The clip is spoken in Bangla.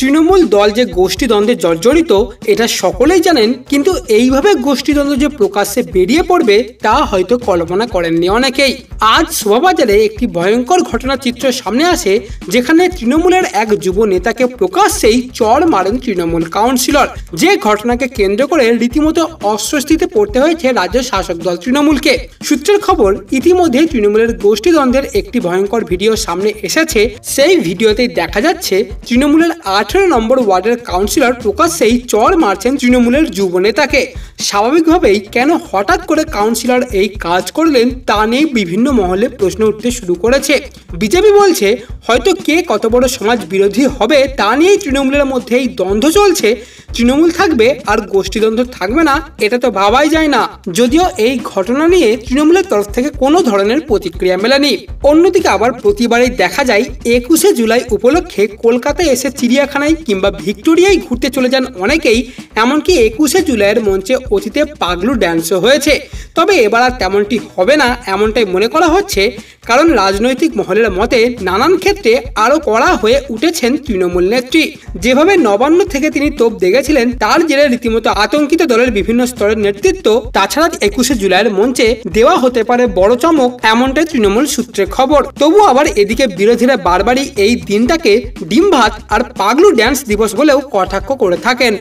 তৃণমূল দল যে গোষ্ঠীদ্বন্দ্বে জর্জরিত এটা সকলেই জানেন, কিন্তু এইভাবে গোষ্ঠীদ্বন্দ্ব যে প্রকাশ্যে বেরিয়ে পড়বে তা হয়তো কল্পনা করেননি অনেকেই। আজ শোভাবাজারে একটি ভয়ঙ্কর ঘটনার চিত্র সামনে আসে, যেখানে তৃণমূলের এক যুব নেতাকে প্রকাশ্যেই চড় মারেন তৃণমূল কাউন্সিলর। যে ঘটনাকে কেন্দ্র করে রীতিমতো অস্বস্তিতে পড়তে হয়েছে রাজ্য শাসক দল তৃণমূলকে। সূত্রের খবর, ইতিমধ্যে তৃণমূলের গোষ্ঠীদ্বন্দ্বের একটি ভয়ঙ্কর ভিডিও সামনে এসেছে। সেই ভিডিওতেই দেখা যাচ্ছে তৃণমূলের 18 নম্বর ওয়ার্ডের কাউন্সিলর প্রকাশ্যেই চড় মারছেন তৃণমূলের যুব নেতাকে। স্বাভাবিকভাবেই কেন হঠাৎ করে কাউন্সিলর এই কাজ করলেন তা নিয়ে বিভিন্ন মহলে প্রশ্ন উঠতে শুরু করেছে। বিজেপি বলছে হয়তো কে কত বড় সমাজ বিরোধী হবে তা নিয়েই তৃণমূলের মধ্যে এই দ্বন্দ্ব চলছে। তৃণমূল থাকবে আর গোষ্ঠীদ্বন্দ্ব থাকবে না, এটা তো ভাবাই যায় না। যদিও এই ঘটনা নিয়ে তৃণমূলের তরফ থেকে কোনো ধরনের প্রতিক্রিয়া মেলেনি। অন্যদিকে আবার প্রতিবারই দেখা যায় 21শে জুলাই উপলক্ষে কলকাতায় এসে চিড়িয়াখানায় কিংবা ভিক্টোরিয়ায় ঘুরতে চলে যান অনেকেই। এমনকি 21শে জুলাইয়ের মঞ্চে অতীতে পাগলু ড্যান্সও হয়েছে। তবে এবার আর তেমনটি হবে না এমনটাই মনে করা হচ্ছে, কারণ রাজনৈতিক মহলের মতে নানান ক্ষেত্রে আরো কড়া হয়ে উঠেছেন তৃণমূল নেত্রী। যেভাবে নবান্ন থেকে তিনি তোপ দেখেছিলেন, তার জেরে রীতিমতো আতঙ্কিত দলের বিভিন্ন স্তরের নেতৃত্ব। তাছাড়া 21শে জুলাইয়ের মঞ্চে দেওয়া হতে পারে বড় চমক, এমনটাই তৃণমূল সূত্রে খবর। তবু আবার এদিকে বিরোধীরা বারবারই এই দিনটাকে ডিম ভাত আর পাগলু ড্যান্স দিবস বলেও কটাক্ষ করে থাকেন।